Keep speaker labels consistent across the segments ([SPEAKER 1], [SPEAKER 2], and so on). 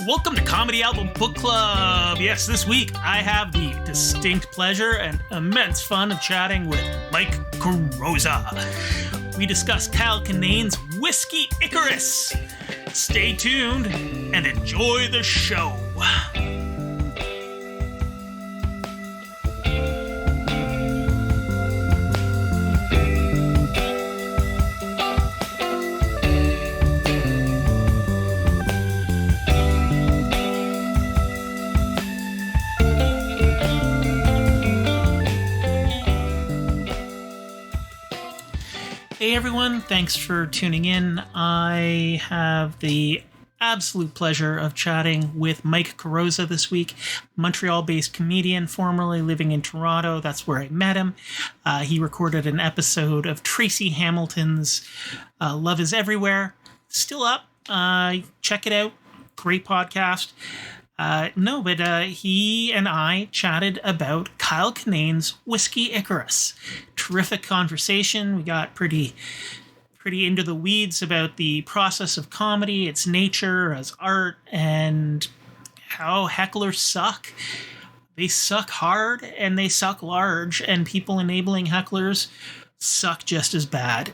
[SPEAKER 1] welcome to Comedy Album Book Club. Yes, this week I have the distinct pleasure and immense fun of chatting with Mike Carrozza. We discuss Kyle Kinane's Whiskey Icarus. Stay tuned and enjoy the show. Hey everyone, thanks for tuning in. I have the absolute pleasure of chatting with Mike Carrozza this week, Montreal-based comedian, formerly living in Toronto. That's where I met him. He recorded an episode of Tracy Hamilton's Love is Everywhere. Still up. Check it out. Great podcast. He and I chatted about Kyle Kinane's Whiskey Icarus. Terrific conversation. We got pretty into the weeds about the process of comedy, its nature as art, and how hecklers suck. They suck hard and they suck large, and people enabling hecklers suck just as bad.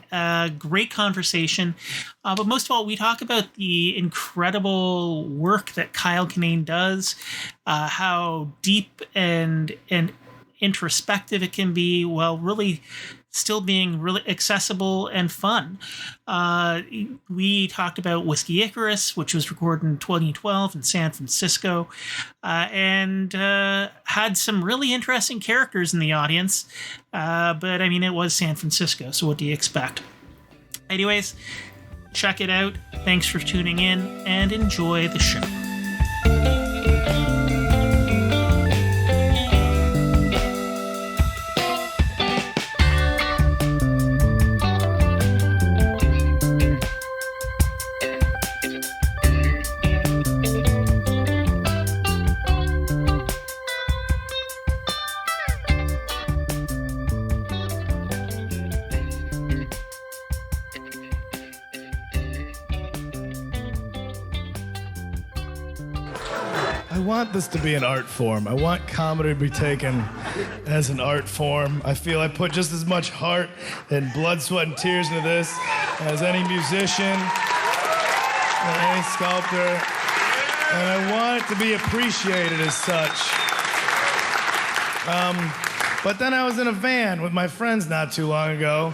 [SPEAKER 1] Great conversation. But most of all, we talk about the incredible work that Kyle Kinane does, how deep and introspective it can be while really still being really accessible and fun. We talked about Whiskey Icarus, which was recorded in 2012 in San Francisco, and had some really interesting characters in the audience. But I mean, it was San Francisco, so what do you expect? Anyways, check it out. Thanks for tuning in and enjoy the show.
[SPEAKER 2] I want this to be an art form. I want comedy to be taken as an art form. I feel I put just as much heart and blood, sweat, and tears into this as any musician or any sculptor. And I want it to be appreciated as such. But then I was in a van with my friends not too long ago,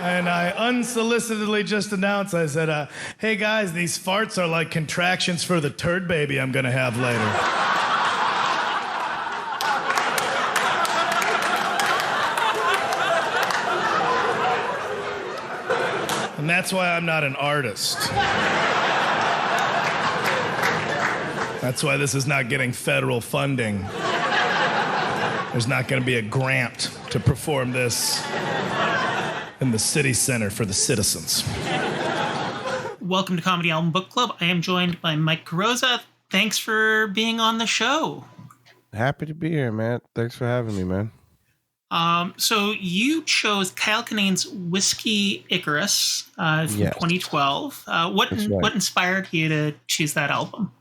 [SPEAKER 2] and I unsolicitedly just announced, I said, hey guys, these farts are like contractions for the turd baby I'm gonna have later. And that's why I'm not an artist. That's why this is not getting federal funding. There's not going to be a grant to perform this in the city center for the citizens.
[SPEAKER 1] Welcome to Comedy Album Book Club. I am joined by Mike Carrozza. Thanks for being on the show.
[SPEAKER 3] Happy to be here, man. Thanks for having me, man.
[SPEAKER 1] So you chose Kyle Kinane's Whiskey Icarus from 2012. What inspired you to choose that album?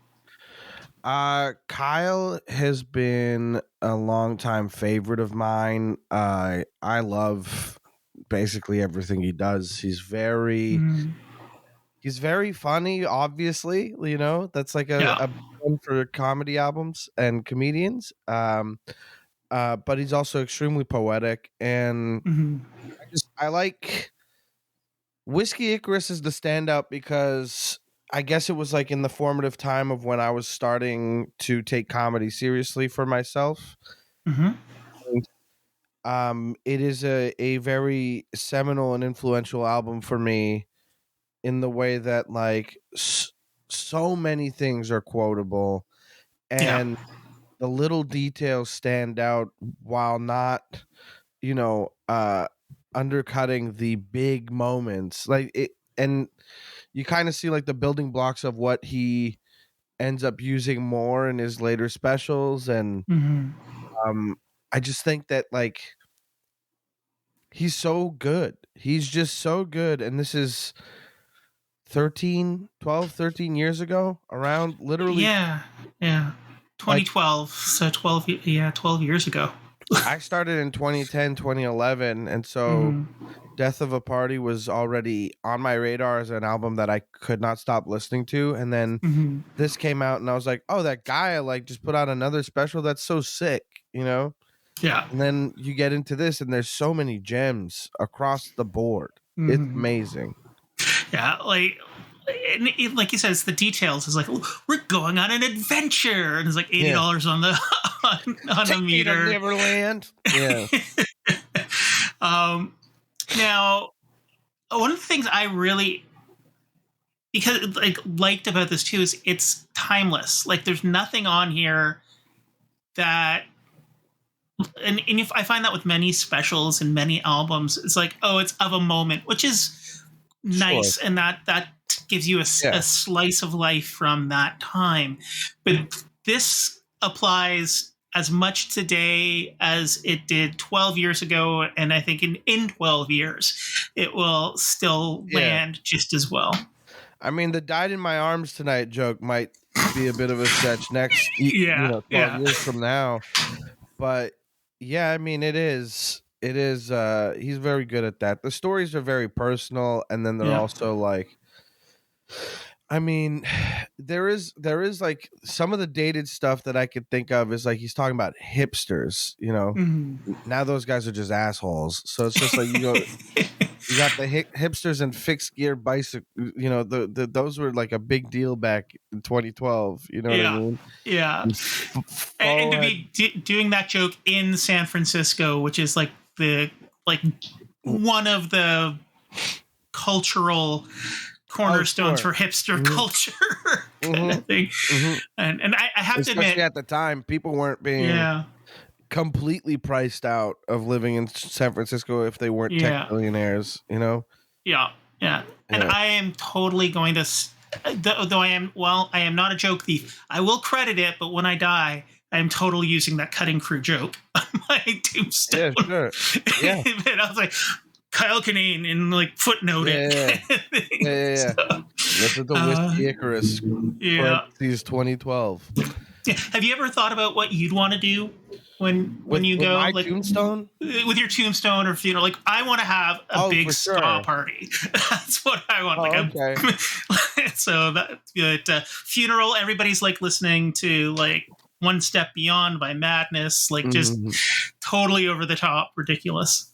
[SPEAKER 3] Kyle has been a longtime favorite of mine. I love basically everything he does. He's very funny, obviously, you know, that's like a fun for comedy albums and comedians. But he's also extremely poetic, and I like Whiskey Icarus is the standout because I guess it was like in the formative time of when I was starting to take comedy seriously for myself. And, it is a very seminal and influential album for me in the way that like so many things are quotable and the little details stand out while not, you know, undercutting the big moments. Like it, and you kind of see like the building blocks of what he ends up using more in his later specials. And I just think that like he's so good. He's just so good. And this is 13 years ago, around literally.
[SPEAKER 1] Yeah. 2012. So 12 years ago.
[SPEAKER 3] I started in 2010, 2011, and so Death of a Party was already on my radar as an album that I could not stop listening to. And then this came out, and I was like, oh, that guy like just put out another special. That's so sick, you know?
[SPEAKER 1] Yeah.
[SPEAKER 3] And then you get into this, and there's so many gems across the board. It's amazing.
[SPEAKER 1] Yeah, like you said, it's the details. It's like, we're going on an adventure, and it's like $80 on the on
[SPEAKER 3] Take
[SPEAKER 1] the
[SPEAKER 3] me to
[SPEAKER 1] meter.
[SPEAKER 3] Neverland. Yeah.
[SPEAKER 1] Now, one of the things I really liked about this too is it's timeless. Like, there's nothing on here that. And if I find that with many specials and many albums, it's like, oh, it's of a moment, which is nice, and that gives you a slice of life from that time. But this applies as much today as it did 12 years ago, and I think in 12 years, it will still land just as well. I
[SPEAKER 3] mean, the "died in my arms tonight" joke might be a bit of a stretch next, 12 years from now, but. Yeah, I mean, it is. He's very good at that. The stories are very personal, and then they're also like, I mean, there is like some of the dated stuff that I could think of is like he's talking about hipsters, you know. Now those guys are just assholes. So it's just like you got the hipsters and fixed gear bicycle. You know, those were like a big deal back in 2012. You know what I mean?
[SPEAKER 1] Yeah. And to be doing that joke in San Francisco, which is like one of the cultural cornerstones for hipster culture kind of thing. And I have to admit,
[SPEAKER 3] at the time, people weren't being completely priced out of living in San Francisco if they weren't tech billionaires, you know?
[SPEAKER 1] Yeah. And I am totally going to, though I am not a joke thief. I will credit it, but when I die, I am totally using that Cutting Crew joke on my tombstone.
[SPEAKER 3] Yeah, sure. Yeah.
[SPEAKER 1] And I was like, Kyle Kinane and like footnoted.
[SPEAKER 3] Yeah. So, this is the Whiskey Icarus. These 2012.
[SPEAKER 1] Yeah. Have you ever thought about what you'd want to do when you go
[SPEAKER 3] my
[SPEAKER 1] like
[SPEAKER 3] tombstone?
[SPEAKER 1] With your tombstone or funeral? Like, I want to have a big ska party. That's what I want. So that funeral, everybody's like listening to like One Step Beyond by Madness, like just totally over the top, ridiculous.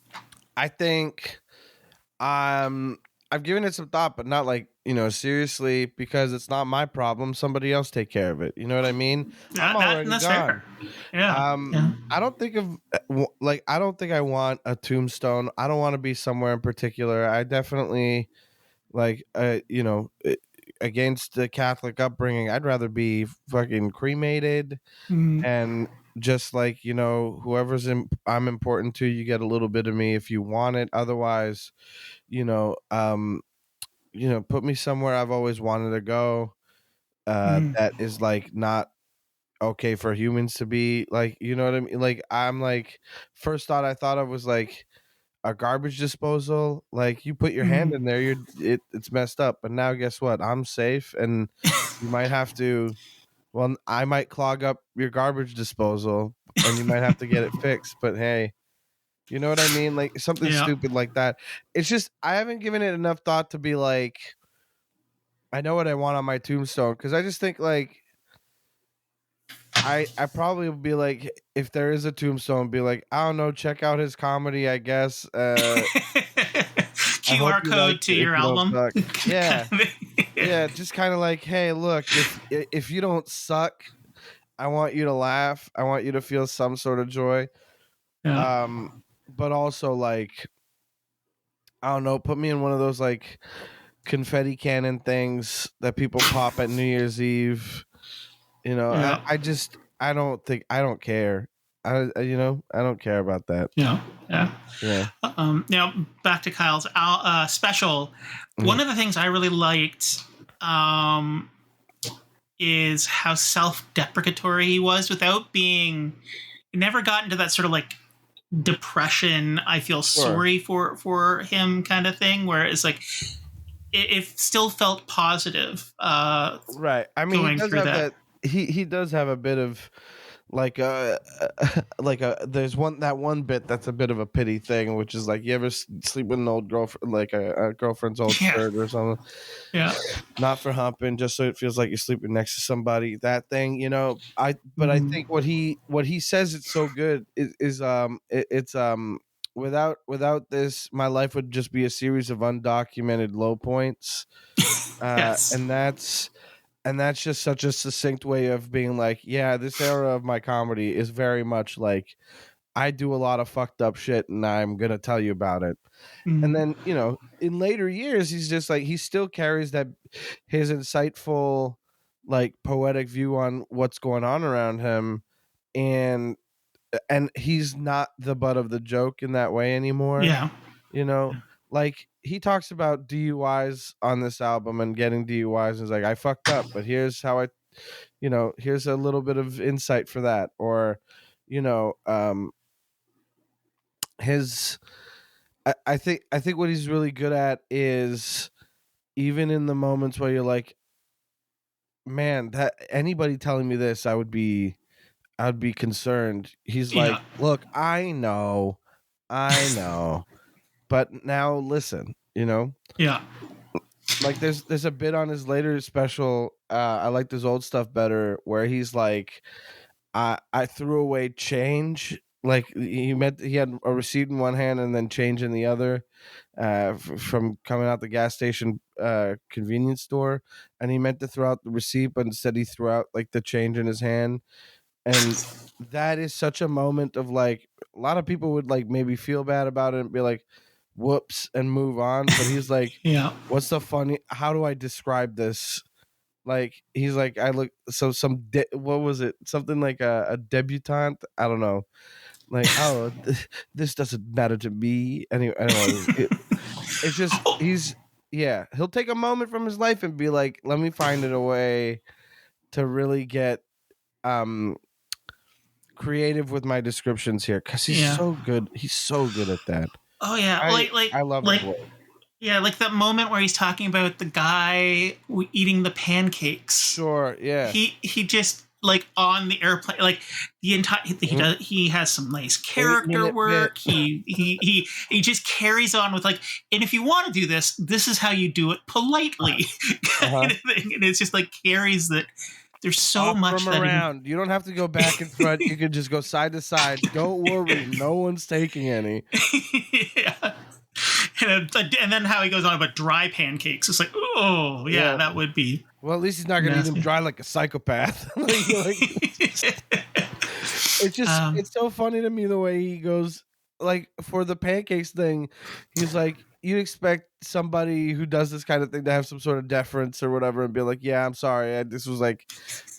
[SPEAKER 3] I think I've given it some thought, but not like, seriously, because it's not my problem. Somebody else take care of it. You know what I mean? I'm already gone.
[SPEAKER 1] Fair. Yeah.
[SPEAKER 3] I don't think I want a tombstone. I don't want to be somewhere in particular. I definitely against the Catholic upbringing, I'd rather be fucking cremated and just like, whoever's I'm important to, you get a little bit of me if you want it. Otherwise, put me somewhere I've always wanted to go. That is like not okay for humans to be, like, you know what I mean? Like, I'm like, first thought I thought of was like a garbage disposal. Like, you put your hand in there, it's messed up. But now guess what? I'm safe, and you might have to. Well, I might clog up your garbage disposal, and you might have to get it fixed. But hey, you know what I mean? Like something stupid like that. It's just I haven't given it enough thought to be like, I know what I want on my tombstone, because I just think like I probably would be like, if there is a tombstone, be like, I don't know, check out his comedy, I guess.
[SPEAKER 1] QR code to your album.
[SPEAKER 3] Yeah. Yeah, just kind of like, hey, look, if you don't suck, I want you to laugh. I want you to feel some sort of joy. Yeah. But also like, I don't know, put me in one of those like confetti cannon things that people pop at New Year's Eve. I don't care. I don't care about that.
[SPEAKER 1] Yeah. Now back to Kyle's special. One of the things I really liked is how self-deprecatory he was without being. He never got into that sort of like depression. I feel sorry for him kind of thing, where it's like it still felt positive
[SPEAKER 3] Right. I mean, he
[SPEAKER 1] going
[SPEAKER 3] does
[SPEAKER 1] through
[SPEAKER 3] have
[SPEAKER 1] that.
[SPEAKER 3] that. He does have a bit of like there's one bit that's a bit of a pity thing, which is like you ever sleep with an old girlfriend, like a girlfriend's old
[SPEAKER 1] Yeah,
[SPEAKER 3] shirt or something,
[SPEAKER 1] yeah.
[SPEAKER 3] not for humping, just so it feels like you're sleeping next to somebody. That thing, but I
[SPEAKER 1] Mhm.
[SPEAKER 3] think what he says it's so good it's without this, my life would just be a series of undocumented low points. uh
[SPEAKER 1] Yes.
[SPEAKER 3] and that's and that's just such a succinct way of being like, yeah, this era of my comedy is very much like I do a lot of fucked up shit and I'm gonna tell you about it. And
[SPEAKER 1] Mhm.
[SPEAKER 3] then, in later years, he's just like he still carries that his insightful, like poetic view on what's going on around him, and he's not the butt of the joke in that way anymore.
[SPEAKER 1] Yeah.
[SPEAKER 3] You know, like he talks about DUIs on this album and getting DUIs, and he's like, I fucked up, but here's how here's a little bit of insight for that, or you know, his. I think what he's really good at is even in the moments where you're like, man, that anybody telling me this, I'd be concerned. He's like,
[SPEAKER 1] Yeah.
[SPEAKER 3] look, I know, but now listen,
[SPEAKER 1] Yeah.
[SPEAKER 3] like there's a bit on his later special. I like his old stuff better, where he's like, I threw away change. Like he had a receipt in one hand and then change in the other, from coming out the gas station convenience store, and he meant to throw out the receipt, but instead he threw out like the change in his hand, and that is such a moment of like a lot of people would like maybe feel bad about it and be like, whoops, and move on, but he's like,
[SPEAKER 1] Yeah.
[SPEAKER 3] what's the funny? How do I describe this? Like he's like, I look so what was it? Something like a debutante. I don't know. Like, oh, this doesn't matter to me. Anyway, it's just yeah. He'll take a moment from his life and be like, let me find it a way to really get um creative with my descriptions here, because he's
[SPEAKER 1] Yeah.
[SPEAKER 3] so good. He's so good at that.
[SPEAKER 1] Oh yeah.
[SPEAKER 3] I I love his
[SPEAKER 1] Like
[SPEAKER 3] work.
[SPEAKER 1] yeah, like that moment where he's talking about the guy eating the pancakes.
[SPEAKER 3] Sure, yeah.
[SPEAKER 1] He just like on the airplane, like the entire he has some nice character
[SPEAKER 3] 8-minute bit.
[SPEAKER 1] work. He just carries on with like, and if you want to do this, this is how you do it politely, kind of thing. And it's just like carries that. There's so
[SPEAKER 3] Off
[SPEAKER 1] much
[SPEAKER 3] from
[SPEAKER 1] that
[SPEAKER 3] around. You don't have to go back and front. You can just go side to side. Don't worry, no one's taking any.
[SPEAKER 1] yeah. And then how he goes on about dry pancakes. It's like, oh yeah,
[SPEAKER 3] Yeah.
[SPEAKER 1] that would be
[SPEAKER 3] Well, at least he's not going to eat them
[SPEAKER 1] nasty.
[SPEAKER 3] dry like a psychopath. It's just it's so funny to me the way he goes, like for the pancakes thing. He's like, you expect somebody who does this kind of thing to have some sort of deference or whatever and be like, yeah, I'm sorry, this was like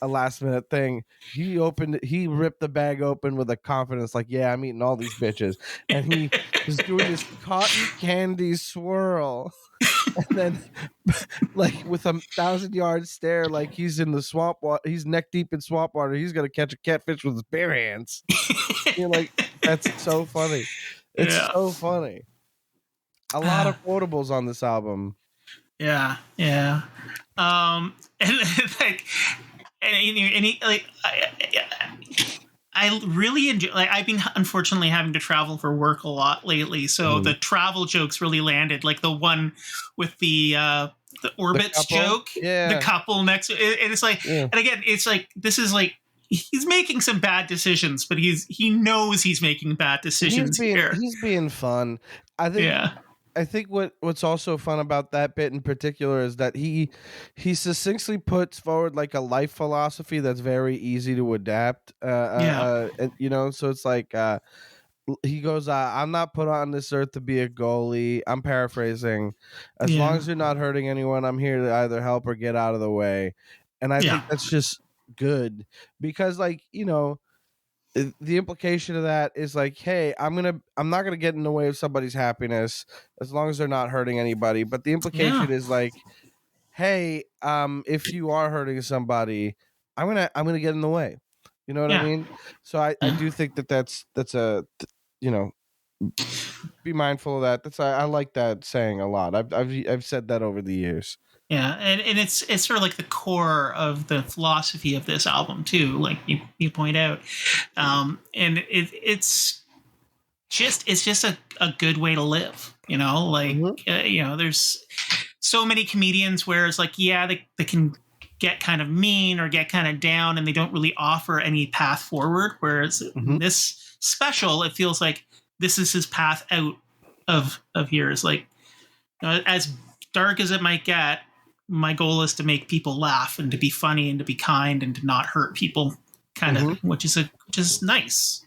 [SPEAKER 3] a last minute thing. He ripped the bag open with a confidence like, yeah, I'm eating all these bitches, and he was doing this cotton candy swirl, and then like with 1,000-yard stare, like he's in the swamp water, he's neck deep in swamp water, he's gonna catch a catfish with his bare hands. You're like, that's so funny. It's
[SPEAKER 1] Yeah.
[SPEAKER 3] so funny. A lot of quotables on this album.
[SPEAKER 1] Yeah, yeah. And like, and he like, I really enjoy. Like, I've been unfortunately having to travel for work a lot lately, so the travel jokes really landed. Like the one with the orbits joke, the
[SPEAKER 3] Yeah.
[SPEAKER 1] couple next, and it's like,
[SPEAKER 3] Yeah.
[SPEAKER 1] and again, it's like this is like he's making some bad decisions, but he knows he's making bad decisions here.
[SPEAKER 3] He's being fun. I think
[SPEAKER 1] Yeah,
[SPEAKER 3] I think what's also fun about that bit in particular is that he succinctly puts forward like a life philosophy that's very easy to adapt.
[SPEAKER 1] Yeah.
[SPEAKER 3] So it's like he goes, I'm not put on this earth to be a goalie. I'm paraphrasing. As long
[SPEAKER 1] yeah,
[SPEAKER 3] as you're not hurting anyone, I'm here to either help or get out of the way. And I
[SPEAKER 1] yeah,
[SPEAKER 3] think that's just good, because like, the implication of that is like, hey, I'm not gonna get in the way of somebody's happiness as long as they're not hurting anybody. But the
[SPEAKER 1] yeah,
[SPEAKER 3] implication is like, hey, if you are hurting somebody, I'm gonna get in the way. You know what I
[SPEAKER 1] yeah,
[SPEAKER 3] mean? So I
[SPEAKER 1] yeah.
[SPEAKER 3] do think that's a you know be mindful of that. That's I like that saying a lot. I've said that over the years.
[SPEAKER 1] Yeah, and it's sort of like the core of the philosophy of this album too, like you point out, and it's just a good way to live, like there's so many comedians where it's like, yeah, they can get kind of mean or get kind of down, and they don't really offer any path forward, whereas in this special, it feels like this is his path out of here. Is like, as dark as it might get, my goal is to make people laugh and to be funny and to be kind and to not hurt people, kind of, which is nice.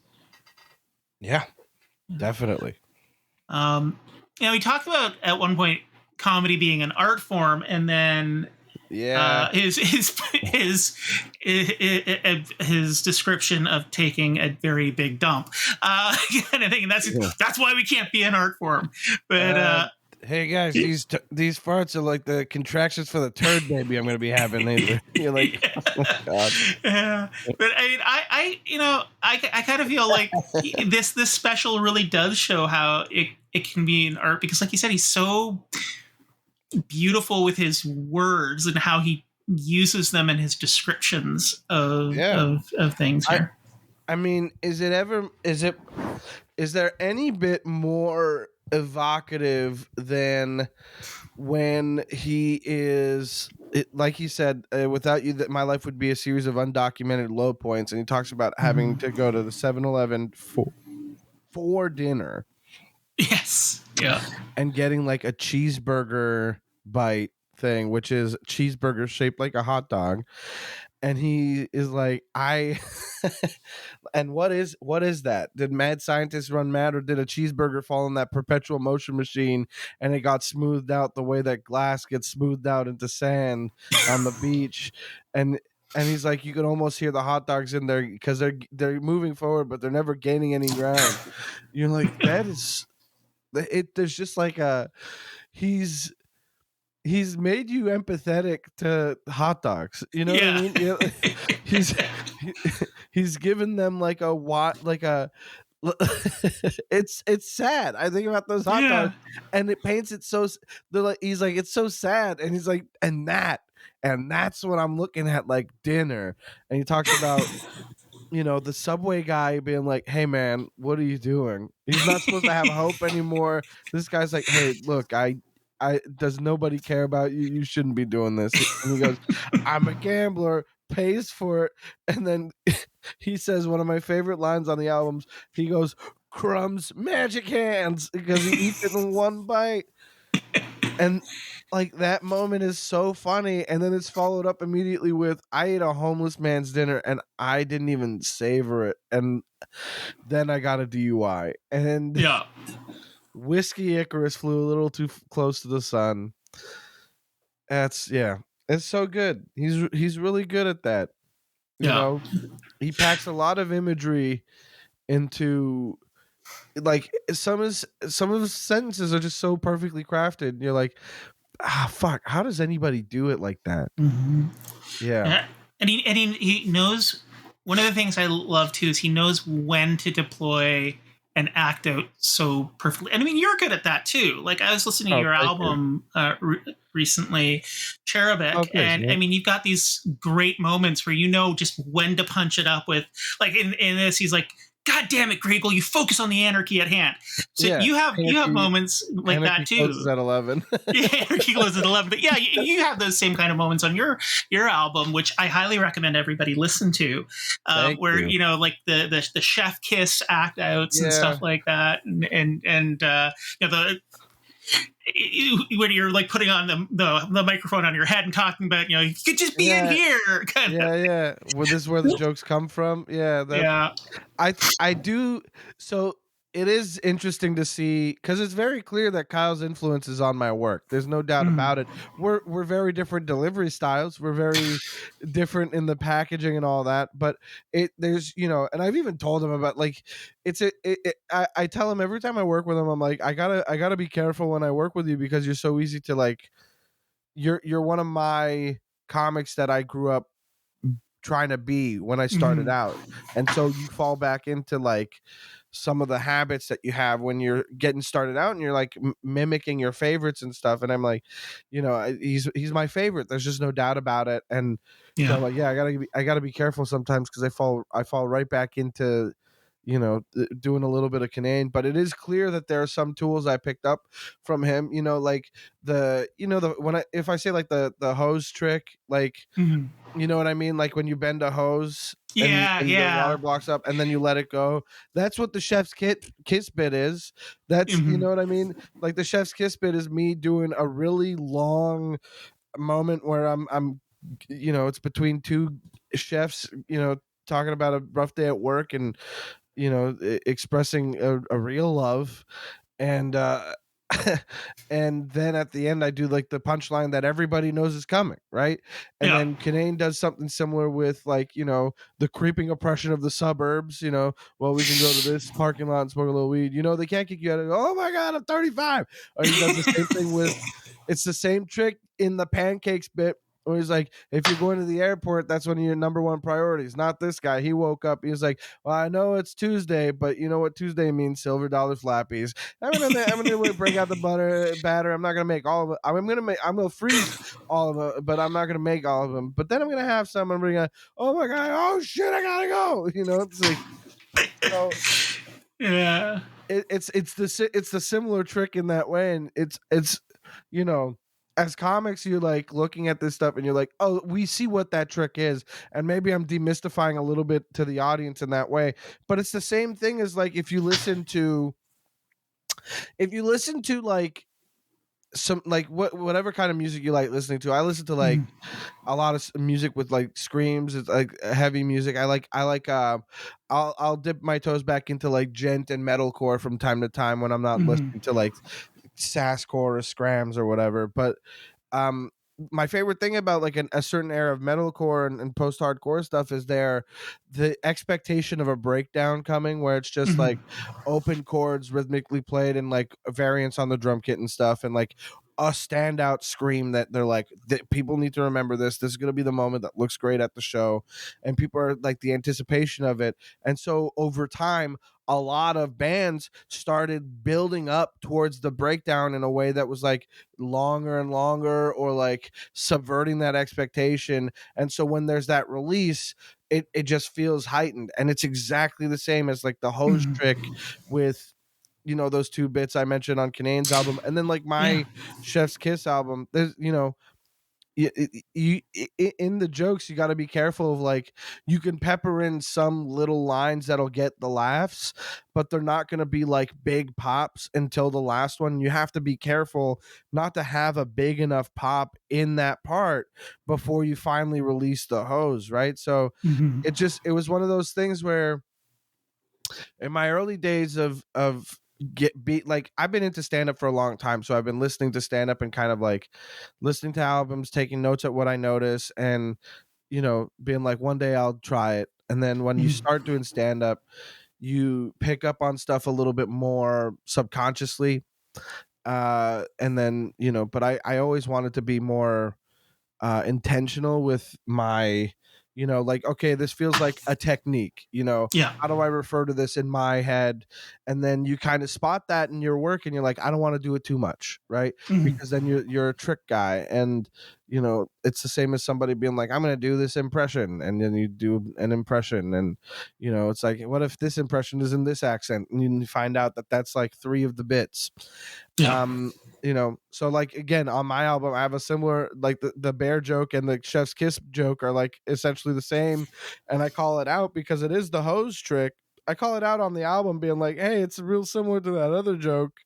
[SPEAKER 3] Yeah, definitely.
[SPEAKER 1] We talked about at one point comedy being an art form, and then his description of taking a very big dump, kind of thing. That's why we can't be an art form, but.
[SPEAKER 3] Hey guys, these farts are like the contractions for the turd baby I'm going to be having later. You're like, oh God.
[SPEAKER 1] Yeah, but I kind of feel like this special really does show how it can be an art, because, like you said, he's so beautiful with his words and how he uses them in his descriptions of things here.
[SPEAKER 3] I mean, is there any bit more evocative than when he is, like he said, without you that my life would be a series of undocumented low points, and he talks about having to go to the 7-Eleven for dinner, and getting like a cheeseburger bite thing, which is cheeseburger shaped like a hot dog, and he is like, and what is that? Did mad scientists run mad, or did a cheeseburger fall in that perpetual motion machine and it got smoothed out the way that glass gets smoothed out into sand on the beach? And he's like, you can almost hear the hot dogs in there because they're moving forward, but they're never gaining any ground. You're like, that is it. There's just like he's made you empathetic to hot dogs. You know what I mean? Yeah. He's given them like it's sad. I think about those hot dogs, and it paints it so. He's like, it's so sad, and he's like, and that's what I'm looking at, like dinner. And he talks about the subway guy being like, hey man, what are you doing? He's not supposed to have hope anymore. This guy's like, hey, look, does nobody care about you? You shouldn't be doing this. And he goes, I'm a gambler, pays for it. And then he says one of my favorite lines on the albums. He goes, crumbs, magic hands, because he eats it in one bite. And like that moment is so funny. And then it's followed up immediately with, I ate a homeless man's dinner and I didn't even savor it. And then I got a DUI. And Whiskey Icarus flew a little too close to the sun. It's so good. He's really good at that. You know, he packs a lot of imagery into, like, some of his sentences are just so perfectly crafted. You're like, fuck, how does anybody do it like that? Yeah.
[SPEAKER 1] And he knows, one of the things I love too is he knows when to deploy and act out so perfectly. And I mean, you're good at that too. Like, I was listening to your album recently, Cherubic, I mean, you've got these great moments where just when to punch it up with. Like in this, he's like, God damn it, Grable, you focus on the anarchy at hand. So you have moments like that too.
[SPEAKER 3] Closes at 11.
[SPEAKER 1] Anarchy closes at 11. But yeah, you have those same kind of moments on your album, which I highly recommend everybody listen to. Where like the chef kiss act outs and stuff like that, and the. When you're like putting on the microphone on your head and talking about, you could just be in here.
[SPEAKER 3] Well, this is where the jokes come from. I do. So it is interesting to see, because it's very clear that Kyle's influence is on my work. There's no doubt about it. We're very different delivery styles. We're very different in the packaging and all that. But there's and I've even told him about, like, I tell him every time I work with him, I'm like, I gotta be careful when I work with you, because you're so easy to, like, you're one of my comics that I grew up trying to be when I started out, and so you fall back into like some of the habits that you have when you're getting started out and you're like mimicking your favorites and stuff. And I'm like, he's my favorite. There's just no doubt about it. And so I'm like, yeah, I gotta be careful sometimes because I fall right back into, doing a little bit of Kinane. But it is clear that there are some tools I picked up from him, like if I say like the hose trick, like, you know what I mean? Like when you bend a hose and the water blocks up and then you let it go. That's what the chef's kiss bit is. That's, you know what I mean? Like the chef's kiss bit is me doing a really long moment where I'm it's between two chefs, talking about a rough day at work and, expressing a real love. And, and then at the end I do like the punchline that everybody knows is coming, right? And then Kinane does something similar with like, the creeping oppression of the suburbs, well, we can go to this parking lot and smoke a little weed, they can't kick you out of, oh my god, I'm 35. Or he does the same thing with, it's the same trick in the pancakes bit where he's like, if you're going to the airport, that's one of your number one priorities. Not this guy. He woke up. He was like, well, I know it's Tuesday, but you know what Tuesday means? Silver dollar flappies. I'm gonna bring out the batter. I'm not gonna make all of it. I'm gonna freeze all of it, but I'm not gonna make all of them. But then I'm gonna have some. I'm bring out. Oh my god! Oh shit! I gotta go. It's like,
[SPEAKER 1] yeah.
[SPEAKER 3] It's the similar trick in that way, and it's as comics, you're like looking at this stuff and you're like, oh, we see what that trick is. And maybe I'm demystifying a little bit to the audience in that way. But it's the same thing as like if you listen to like some like whatever kind of music you like listening to. I listen to like a lot of music with like screams. It's like heavy music. I'll dip my toes back into like gent and metalcore from time to time when I'm not listening to like sasscore or scrams or whatever. But my favorite thing about like a certain era of metalcore and post-hardcore stuff is the expectation of a breakdown coming where it's just like open chords rhythmically played and like variants on the drum kit and stuff, and like a standout scream that they're like, people need to remember this is going to be the moment that looks great at the show, and people are like the anticipation of it. And so over time a lot of bands started building up towards the breakdown in a way that was like longer and longer, or like subverting that expectation. And so when there's that release, it just feels heightened. And it's exactly the same as like the hose trick with, those two bits I mentioned on Kinane's album. And then like my Chef's Kiss album, there's, you in the jokes you got to be careful of like, you can pepper in some little lines that'll get the laughs, but they're not going to be like big pops until the last one. You have to be careful not to have a big enough pop in that part before you finally release the hose, right? So it was one of those things where in my early days of like I've been into stand-up for a long time, so I've been listening to stand-up and kind of like listening to albums, taking notes at what I notice, and being like, one day I'll try it. And then when you start doing stand-up, you pick up on stuff a little bit more subconsciously, and then but I always wanted to be more intentional with my like, okay, this feels like a technique, how do I refer to this in my head? And then you kind of spot that in your work and you're like, I don't want to do it too much, right? Because then you're a trick guy. And it's the same as somebody being like, I'm going to do this impression, and then you do an impression, and it's like, what if this impression is in this accent? And you find out that that's like 3 of the bits. So like, again, on my album I have a similar, like the bear joke and the Chef's Kiss joke are like essentially the same, and I call it out because it is the hose trick. I call it out on the album being like, hey, it's real similar to that other joke,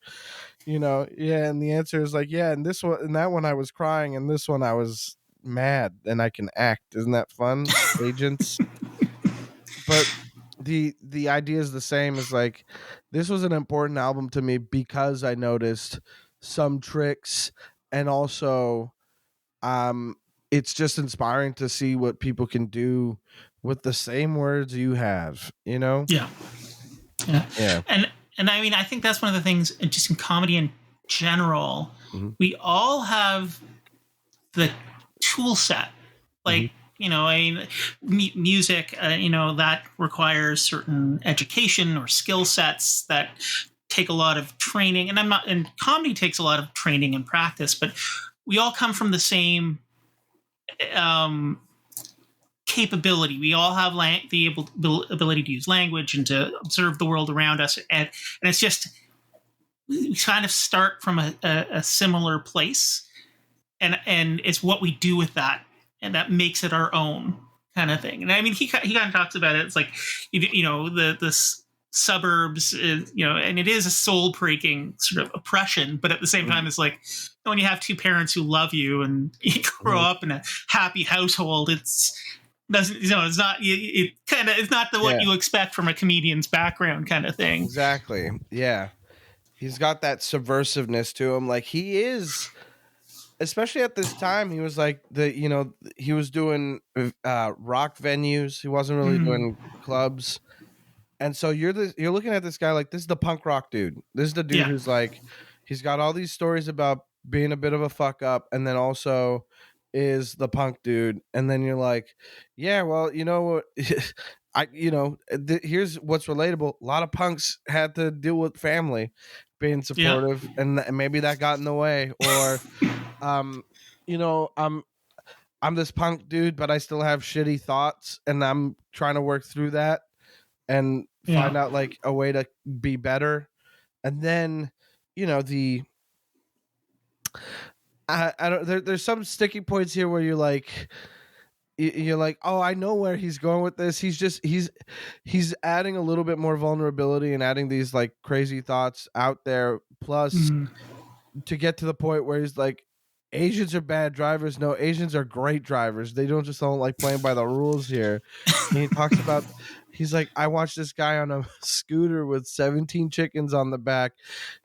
[SPEAKER 3] and the answer is like, yeah, and this one, and that one I was crying, and this one I was mad, and I can act. Isn't that fun? Agents. But the idea is the same. As like, this was an important album to me because I noticed some tricks, and also it's just inspiring to see what people can do with the same words you have,
[SPEAKER 1] and I mean, I think that's one of the things just in comedy in general, we all have the tool set, like I mean, music, that requires certain education or skill sets that take a lot of training. And comedy takes a lot of training and practice, but we all come from the same um, capability. We all have the ability to use language and to observe the world around us. And it's just, we kind of start from a similar place. And it's what we do with that, and that makes it our own kind of thing. And I mean, he kind of talks about it. It's like, the suburbs, and it is a soul breaking sort of oppression, but at the same time, it's like when you have two parents who love you and you grow up in a happy household, it's not what you expect from a comedian's background kind of thing.
[SPEAKER 3] Exactly. Yeah. He's got that subversiveness to him. Like, he is, especially at this time, he was like he was doing rock venues. He wasn't really doing clubs. And so you're looking at this guy like, this is the punk rock dude. This is the dude who's like, he's got all these stories about being a bit of a fuck up, and then also is the punk dude. And then you're like, yeah, well, here's what's relatable. A lot of punks had to deal with family being supportive, and maybe that got in the way. Or, I'm this punk dude, but I still have shitty thoughts, and I'm trying to work through that and find out like a way to be better. And then, I don't. There's some sticky points here where you're like, oh, I know where he's going with this. He's adding a little bit more vulnerability and adding these like crazy thoughts out there. Plus, to get to the point where he's like, Asians are bad drivers. No, Asians are great drivers. They don't like playing by the rules here. And he talks about, he's like, I watched this guy on a scooter with 17 chickens on the back,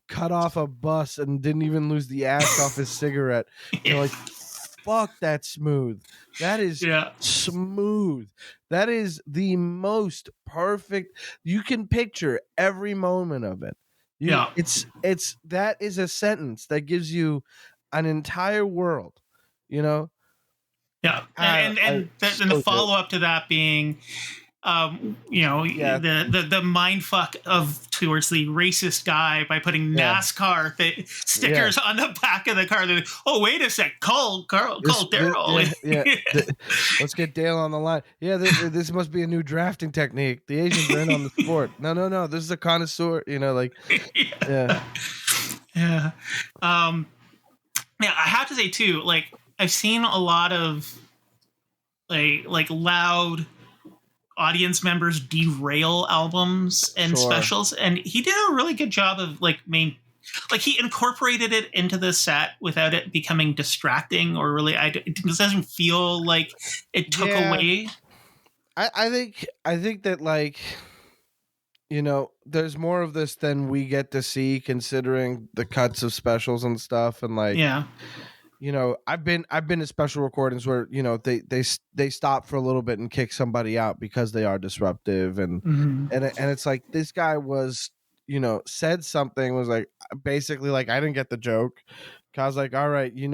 [SPEAKER 3] cut off a bus and didn't even lose the ash off his cigarette. You're like, fuck, that's smooth. That is smooth. That is the most perfect. You can picture every moment of it. It's that is a sentence that gives you an entire world,
[SPEAKER 1] and the follow-up to that being the mind fuck towards the racist guy by putting NASCAR stickers on the back of the car. Like, oh, wait a sec, call Daryl.
[SPEAKER 3] Let's get Dale on the line. This must be a new drafting technique. The Asians are in on the sport. No, this is a connoisseur.
[SPEAKER 1] I have to say too, like, I've seen a lot of like loud audience members derail albums and specials, and he did a really good job of he incorporated it into the set without it becoming distracting or really. It doesn't feel like it took away.
[SPEAKER 3] I think that there's more of this than we get to see, considering the cuts of specials and stuff, and I've been to special recordings where they stop for a little bit and kick somebody out because they are disruptive, and it's like, this guy was said something, was like, basically like, I didn't get the joke. I was like, all right, you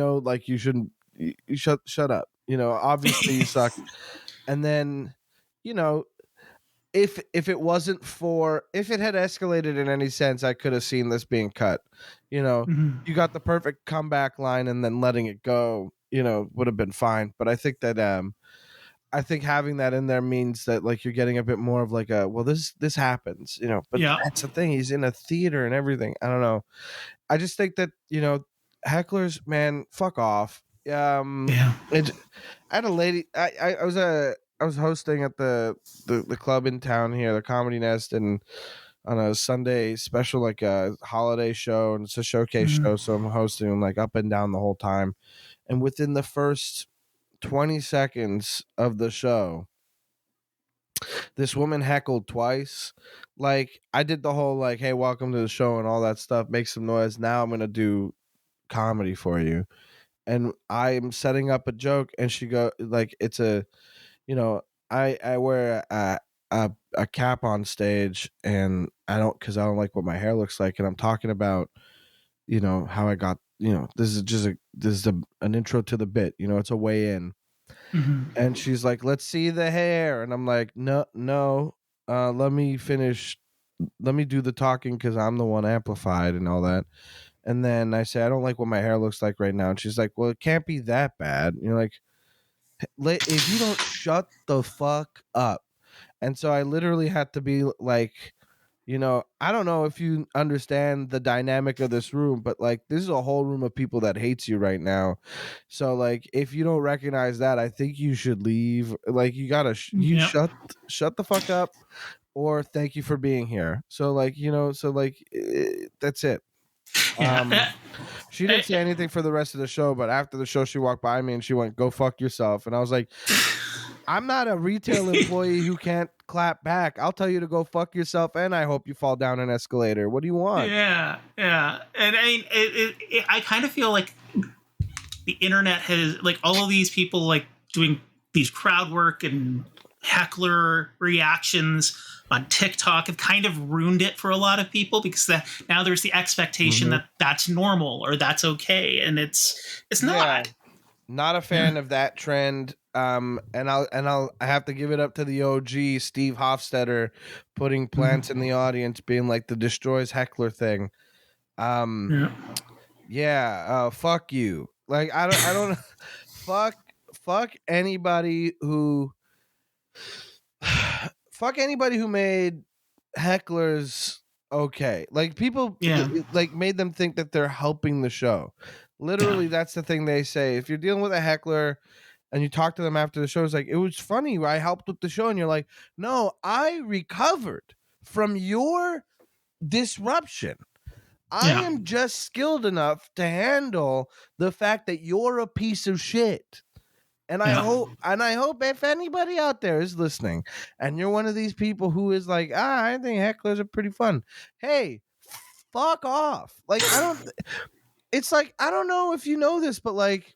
[SPEAKER 3] shouldn't, you shut up, obviously you suck. And then if it had escalated in any sense, I could have seen this being cut. You got the perfect comeback line, and then letting it go, would have been fine. But I think that I think having that in there means that like you're getting a bit more of like a, well, this happens, but that's the thing. He's in a theater and everything. I don't know. I just think that, hecklers, man, fuck off. I had a lady, I was hosting at the club in town here, the Comedy Nest, and on a Sunday special, like a holiday show, and it's a showcase show. So I'm hosting them like up and down the whole time. And within the first 20 seconds of the show, this woman heckled twice. Like, I did the whole like, hey, welcome to the show and all that stuff, make some noise. Now I'm going to do comedy for you. And I'm setting up a joke, and she go like, it's a, I wear a cap on stage, and I don't like what my hair looks like, and I'm talking about how I got, this is an intro to the bit, it's a way in. And she's like, let's see the hair. And I'm like, no, let me finish. Let me do the talking because I'm the one amplified and all that. And then I say, I don't like what my hair looks like right now. And she's like, well, it can't be that bad. And you're like, if you don't shut the fuck up. And so I literally had to be like, I don't know if you understand the dynamic of this room, but like this is a whole room of people that hates you right now. So like if you don't recognize that, I think you should leave. Like you gotta shut the fuck up, or thank you for being here. So like that's it.
[SPEAKER 1] Yeah.
[SPEAKER 3] She didn't say anything for the rest of the show, but after the show she walked by me and she went, go fuck yourself. And I was like, I'm not a retail employee who can't clap back. I'll tell you to go fuck yourself, and I hope you fall down an escalator. What do you want?
[SPEAKER 1] Yeah. And I mean, I kind of feel like the internet has, like, all of these people like doing these crowd work and heckler reactions on TikTok have kind of ruined it for a lot of people, because now there's the expectation that that's normal or that's okay, and it's not.
[SPEAKER 3] Yeah. Not a fan of that trend. I have to give it up to the OG Steve Hofstetter putting plants in the audience, being like the destroys heckler thing. Fuck you. Like I don't fuck anybody who made hecklers okay. Like people like made them think that they're helping the show. Literally, that's the thing they say. If you're dealing with a heckler and you talk to them after the show, it's like, it was funny, I helped with the show. And you're like, no, I recovered from your disruption. I am just skilled enough to handle the fact that you're a piece of shit. And I hope if anybody out there is listening and you're one of these people who is like, I think hecklers are pretty fun. Hey, fuck off. Like, it's like, I don't know if you know this, but like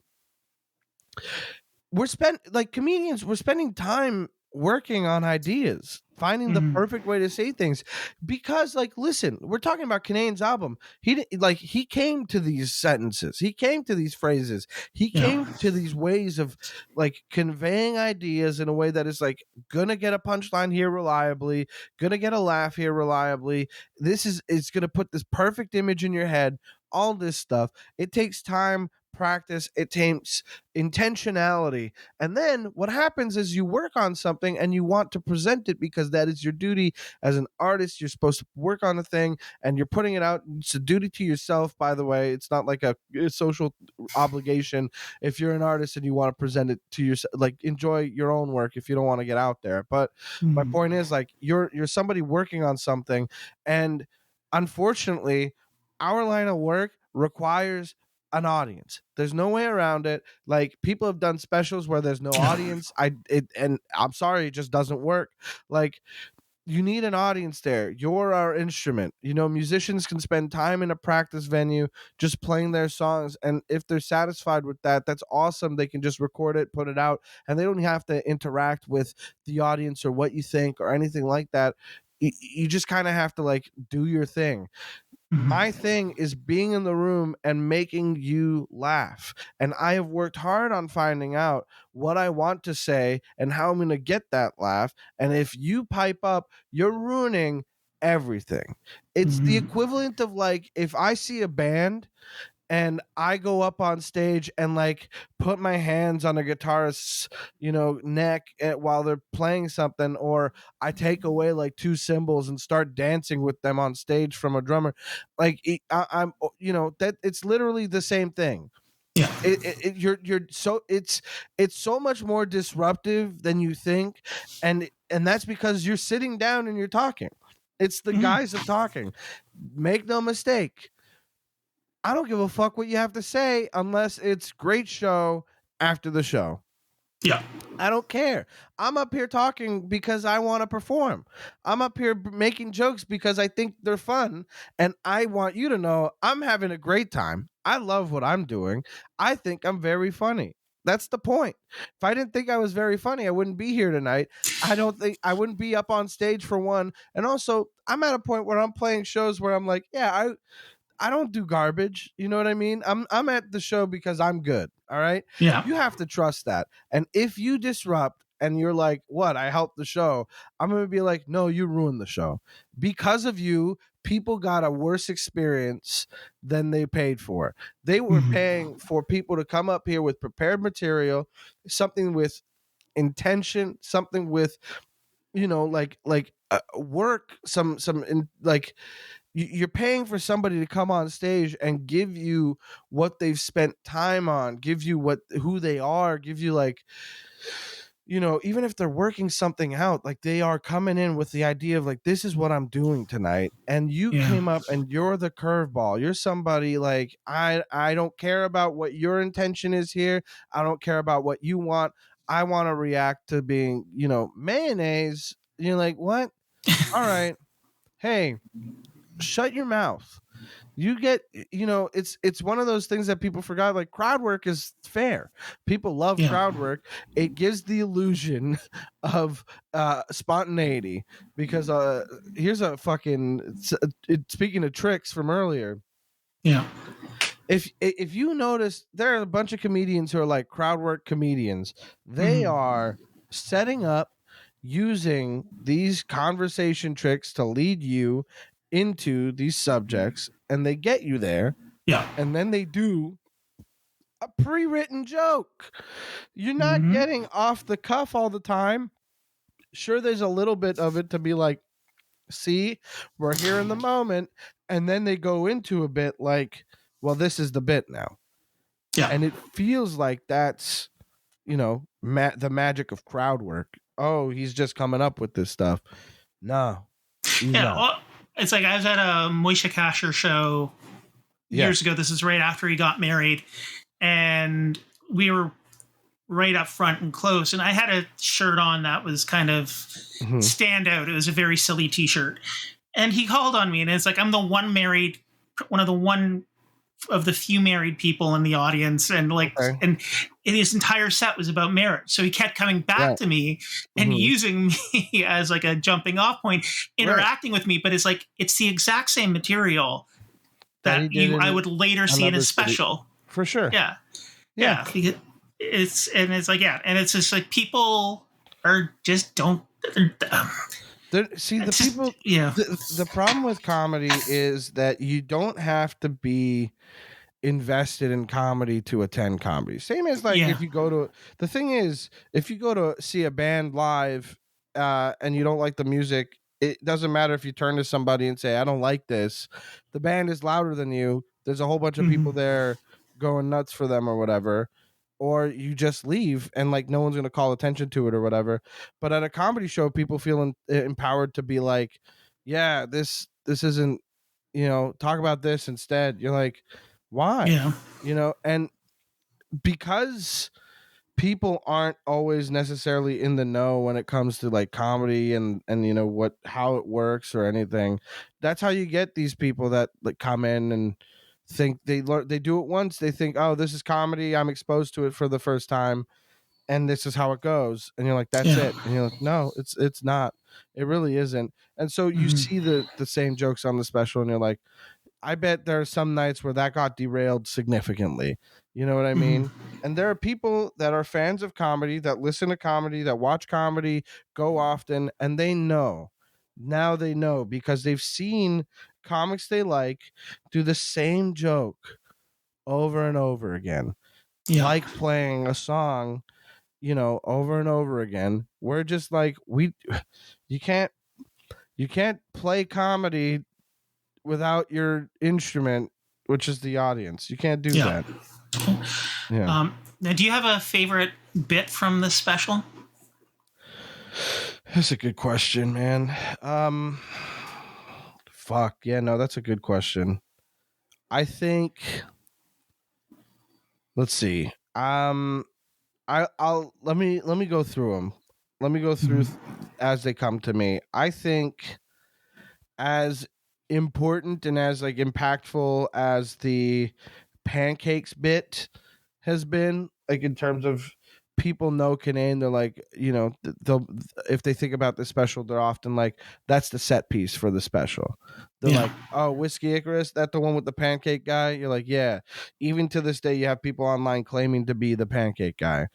[SPEAKER 3] comedians, we're spending time working on ideas, finding the perfect way to say things, because like, listen, we're talking about Kinane's album. He came to these sentences, he came to these phrases, he came to these ways of like conveying ideas in a way that is like gonna get a punchline here reliably, gonna get a laugh here reliably. It's gonna put this perfect image in your head. All this stuff, it takes time, practice, it takes intentionality. And then what happens is you work on something and you want to present it because that is your duty as an artist. You're supposed to work on a thing and you're putting it out. It's a duty to yourself, by the way. It's not like a social obligation. If you're an artist and you want to present it to yourself, like, enjoy your own work if you don't want to get out there. But my point is, like, you're somebody working on something, and unfortunately our line of work requires an audience. There's no way around it. Like, people have done specials where there's no audience. And I'm sorry, it just doesn't work. Like, you need an audience there. You're our instrument. Musicians can spend time in a practice venue just playing their songs, and if they're satisfied with that, that's awesome. They can just record it, put it out, and they don't have to interact with the audience or what you think or anything like that. You just kind of have to like do your thing. My thing is being in the room and making you laugh. And I have worked hard on finding out what I want to say and how I'm going to get that laugh. And if you pipe up, you're ruining everything. It's the equivalent of like, if I see a band and I go up on stage and like put my hands on a guitarist's, neck while they're playing something, or I take away like two cymbals and start dancing with them on stage from a drummer, like I'm, that it's literally the same thing. Yeah, it's so much more disruptive than you think, and that's because you're sitting down and you're talking. It's the guise of talking. Make no mistake. I don't give a fuck what you have to say unless it's great show after the show.
[SPEAKER 1] Yeah.
[SPEAKER 3] I don't care. I'm up here talking because I want to perform. I'm up here making jokes because I think they're fun. And I want you to know I'm having a great time. I love what I'm doing. I think I'm very funny. That's the point. If I didn't think I was very funny, I wouldn't be here tonight. I don't think I wouldn't be up on stage, for one. And also, I'm at a point where I'm playing shows where I'm like, yeah, I don't do garbage. You know what I mean? I'm at the show because I'm good. All right.
[SPEAKER 1] Yeah.
[SPEAKER 3] You have to trust that. And if you disrupt and you're like, what? I helped the show. I'm going to be like, no, you ruined the show. Because of you, people got a worse experience than they paid for. They were paying for people to come up here with prepared material, something with intention, something with, work, like, you're paying for somebody to come on stage and give you what they've spent time on, give you who they are, give you like, even if they're working something out, like they are coming in with the idea of like, this is what I'm doing tonight. And you came up and you're the curveball. You're somebody like, I don't care about what your intention is here. I don't care about what you want. I want to react to being, mayonnaise. You're like, what? All right. Hey, shut your mouth. You get, it's one of those things that people forgot. Like, crowd work is fair. People love crowd work. It gives the illusion of spontaneity, because here's a fucking, speaking of tricks from earlier.
[SPEAKER 1] Yeah.
[SPEAKER 3] If you notice, there are a bunch of comedians who are like crowd work comedians. They are setting up, using these conversation tricks to lead you into these subjects, and they get you there.
[SPEAKER 1] Yeah.
[SPEAKER 3] And then they do a pre-written joke. You're not getting off the cuff all the time. Sure, there's a little bit of it to be like, see, we're here in the moment. And then they go into a bit like, well, this is the bit now.
[SPEAKER 1] Yeah.
[SPEAKER 3] And it feels like that's, the magic of crowd work. Oh, he's just coming up with this stuff. No.
[SPEAKER 1] Yeah. Well, it's like I was at a Moishe Kasher show years ago. This is right after he got married. And we were right up front and close. And I had a shirt on that was kind of stand out. It was a very silly t-shirt. And he called on me, and it's like, I'm one of the few married people in the audience. And like, and his entire set was about marriage. So he kept coming back to me and using me as like a jumping off point, interacting with me. But it's like, it's the exact same material that I would later see in a special.
[SPEAKER 3] For sure.
[SPEAKER 1] Yeah. Yeah. It's like, and it's just like, people are just don't.
[SPEAKER 3] The problem with comedy is that you don't have to be invested in comedy to attend comedy. Same as like if you go to, the thing is, if you go to see a band live and you don't like the music, it doesn't matter if you turn to somebody and say, I don't like this. The band is louder than you. There's a whole bunch of people there going nuts for them or whatever. Or you just leave and like no one's going to call attention to it or whatever. But at a comedy show, people feel empowered to be like, yeah, this isn't, talk about this instead. You're like, why? And because people aren't always necessarily in the know when it comes to like comedy and how it works or anything, that's how you get these people that like come in and think they do it once, they think, oh, this is comedy, I'm exposed to it for the first time and this is how it goes, and you're like, that's it, and you're like, no, it's not, it really isn't. And so you see the same jokes on the special and you're like, I bet there are some nights where that got derailed significantly. You know what I mean? And there are people that are fans of comedy, that listen to comedy, that watch comedy, go often, and they know. Now they know because they've seen comics they like do the same joke over and over again. Like playing a song, over and over again. We're just like, you can't play comedy without your instrument, which is the audience. You can't do that.
[SPEAKER 1] Now, do you have a favorite bit from this special?
[SPEAKER 3] That's a good question, man. Fuck yeah, no, that's a good question. I think. Let's see. I'll let me go through them. Let me go through as they come to me. I think as important and as like impactful as the pancakes bit has been, like in terms of people know Kinane, they're like, they'll if they think about the special, they're often like, that's the set piece for the special. They're like, oh, Whiskey Icarus, that the one with the pancake guy? You're like, yeah. Even to this day, you have people online claiming to be the pancake guy.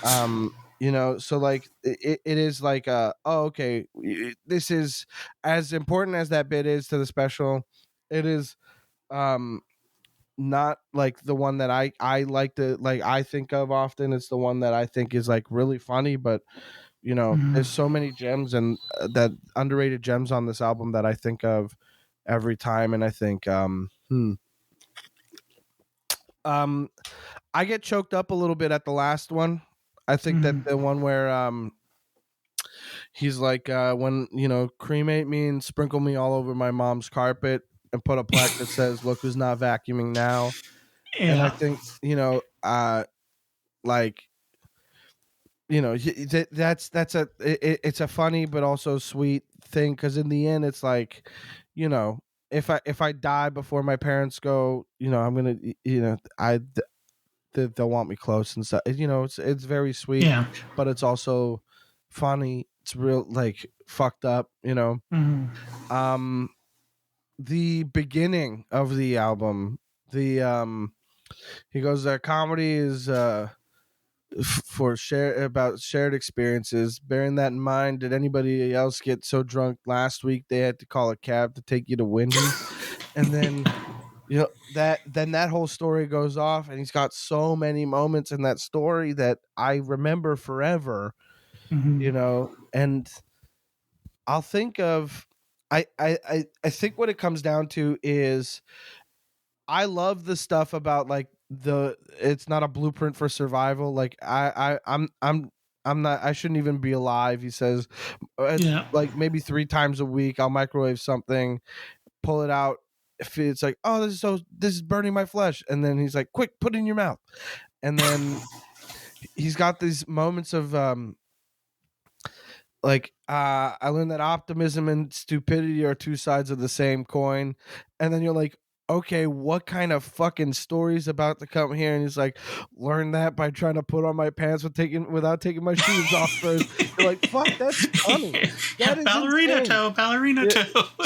[SPEAKER 3] So like it is like okay, this is as important as that bit is to the special. It is not like the one that I like to like I think of often. It's the one that I think is like really funny, but there's so many gems and that underrated gems on this album that I think of every time. And I think I get choked up a little bit at the last one. I think that the one where he's like, when cremate me and sprinkle me all over my mom's carpet and put a plaque that says, "Look who's not vacuuming now." And I think like it's a funny but also sweet thing, because in the end it's like, if I die before my parents go, I'm gonna they'll want me close and stuff. It's very sweet, but it's also funny. It's real like fucked up. The beginning of the album, he goes, comedy is for shared experiences. Bearing that in mind, did anybody else get so drunk last week they had to call a cab to take you to Wendy's? And then that whole story goes off, and he's got so many moments in that story that I remember forever. And I'll think of I think what it comes down to is I love the stuff about like it's not a blueprint for survival. Like I'm not, I shouldn't even be alive, he says. Like maybe 3 times a week I'll microwave something, pull it out. If it's like, oh, this is burning my flesh, and then he's like, quick, put it in your mouth. And then he's got these moments of I learned that optimism and stupidity are 2 sides of the same coin. And then you're like, okay, what kind of fucking story's about to come here? And he's like, learn that by trying to put on my pants without taking my shoes off first. You're like, fuck, that's funny. That is
[SPEAKER 1] ballerina toe.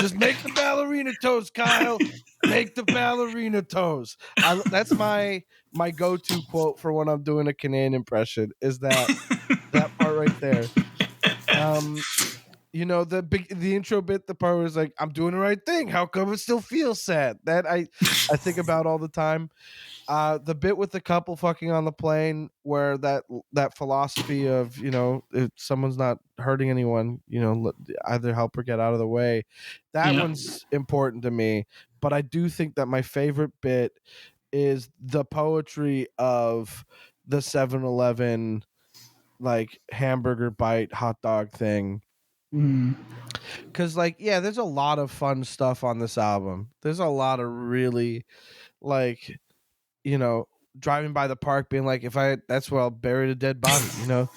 [SPEAKER 3] Just make the ballerina toes, Kyle. Make the ballerina toes. That's my go-to quote for when I'm doing a Kinane impression, is that part right there. The intro bit, the part where it's like, I'm doing the right thing, how come it still feels sad? That I think about all the time. The bit with the couple fucking on the plane, where that philosophy of, if someone's not hurting anyone, either help or get out of the way, that one's important to me. But I do think that my favorite bit is the poetry of the 7-Eleven like hamburger bite hot dog thing. Because there's a lot of fun stuff on this album. There's a lot of really driving by the park being like, that's where I'll bury the dead body, well,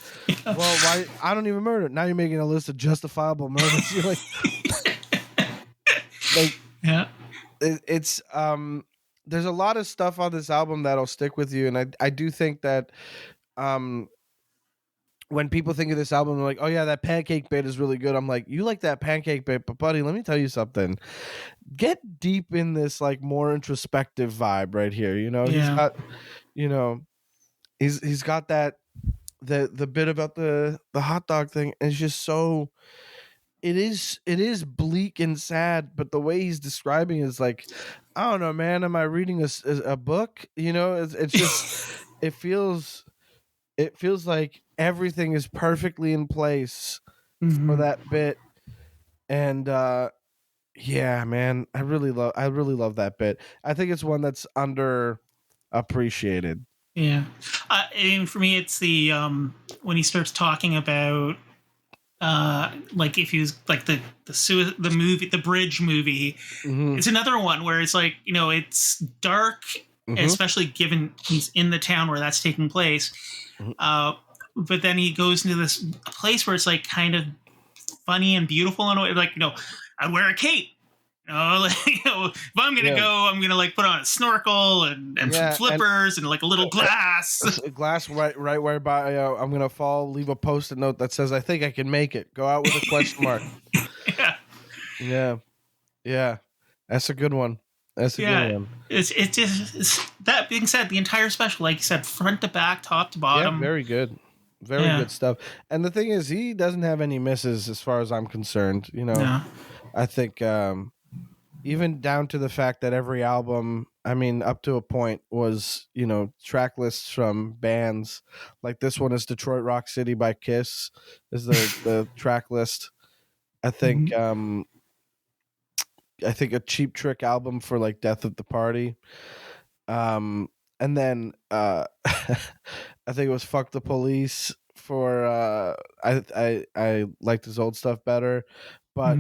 [SPEAKER 3] why I don't even murder. Now you're making a list of justifiable murders. You're it's there's a lot of stuff on this album that'll stick with you, and I do think that when people think of this album, they're like, oh yeah, that pancake bit is really good. I'm like, you like that pancake bit, but buddy, let me tell you something. Get deep in this like more introspective vibe right here. He's got, he's got that the bit about the hot dog thing. It's just so. It is bleak and sad, but the way he's describing it is like, I don't know, man. Am I reading a book? It's just it feels like everything is perfectly in place for that bit. And yeah, man, I really love that bit. I think it's one that's underappreciated.
[SPEAKER 1] Yeah. For me, it's the when he starts talking about if he was like the movie, the Bridge movie. It's another one where it's like, it's dark, especially given he's in the town where that's taking place. But then he goes into this place where it's like kind of funny and beautiful in a way. Like, I wear a cape. If I'm gonna go, I'm gonna like put on a snorkel and some flippers and like a little glass.
[SPEAKER 3] A glass right whereby I'm gonna fall. Leave a post-it note that says, "I think I can make it." Go out with a question mark. Yeah. That's a good one. That's a good one.
[SPEAKER 1] It's that being said, the entire special, like you said, front to back, top to bottom.
[SPEAKER 3] Yeah, very good. Very good stuff. And the thing is, he doesn't have any misses as far as I'm concerned. I think even down to the fact that every album, I mean, up to a point was, track lists from bands. Like this one is Detroit Rock City by Kiss is the track list. I think I think a Cheap Trick album for like Death at the Party. And then I think it was Fuck the Police for I liked his old stuff better, but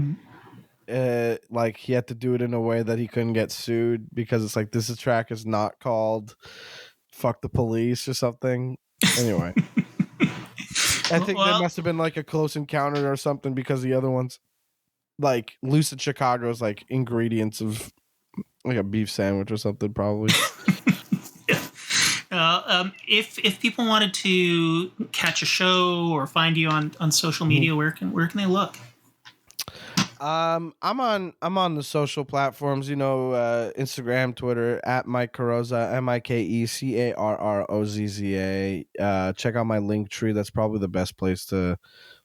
[SPEAKER 3] like he had to do it in a way that he couldn't get sued because it's like this track is not called Fuck the Police or something. Anyway. I think there must have been like a close encounter or something because the other ones like Lucid Chicago's like ingredients of like a beef sandwich or something probably.
[SPEAKER 1] If people wanted to catch a show or find you on social media, where can they look?
[SPEAKER 3] I'm on the social platforms, Instagram, Twitter, at Mike Carrozza, MikeCarrozza. Check out my link tree. That's probably the best place to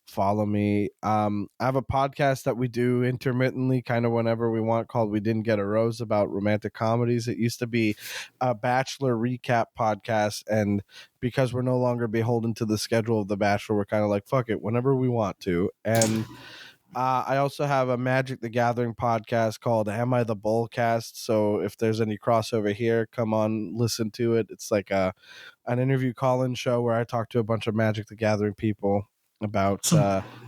[SPEAKER 3] follow me. I have a podcast that we do intermittently, kind of whenever we want, called We Didn't Get a Rose, about romantic comedies. It used to be a Bachelor recap podcast, and because we're no longer beholden to the schedule of The Bachelor, we're kind of like, fuck it, whenever we want to. And I also have a Magic the Gathering podcast called Am I the Bullcast? So if there's any crossover here, come on, listen to it. It's like an interview call-in show where I talk to a bunch of Magic the Gathering people about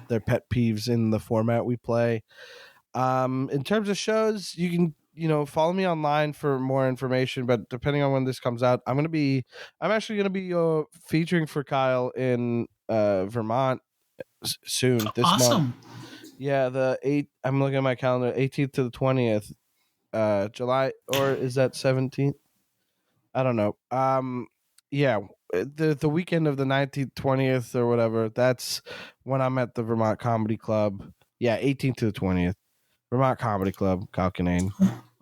[SPEAKER 3] their pet peeves in the format we play. In terms of shows, you can follow me online for more information, but depending on when this comes out, I'm actually gonna be featuring for Kyle in Vermont soon this month. Yeah, I'm looking at my calendar, 18th to the 20th July, or is that 17th? I don't know. Yeah, the weekend of the 19th, 20th, or whatever. That's when I'm at the Vermont Comedy Club. Yeah, 18th to the 20th, Vermont Comedy Club, Kyle Kinane.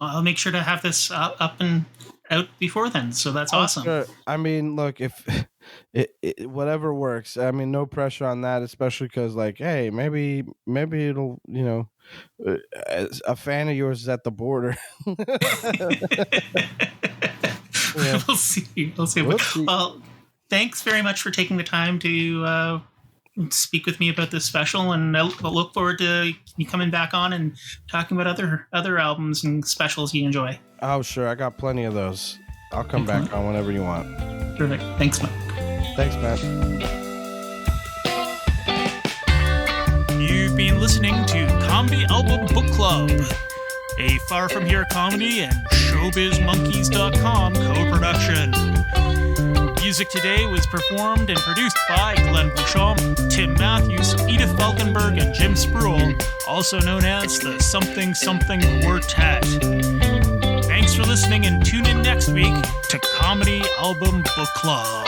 [SPEAKER 1] I'll make sure to have this up and out before then. So that's awesome. Sure.
[SPEAKER 3] I mean, look, if it whatever works. I mean, no pressure on that, especially because, like, hey, maybe it'll, a fan of yours is at the border.
[SPEAKER 1] Yeah. We'll see. Well, thanks very much for taking the time to speak with me about this special, and I'll look forward to you coming back on and talking about other albums and specials you enjoy.
[SPEAKER 3] Oh, sure. I got plenty of those. I'll come back on whenever you want.
[SPEAKER 1] Perfect. Thanks, Mike.
[SPEAKER 3] Thanks, Matt.
[SPEAKER 1] You've been listening to Comedy Album Book Club, a Far From Here comedy and ShowbizMonkeys.com co-production. Music today was performed and produced by Glenn Bouchon, Tim Matthews, Edith Falkenberg, and Jim Spruill, also known as the Something Something Quartet. Thanks for listening, and tune in next week to Comedy Album Book Club.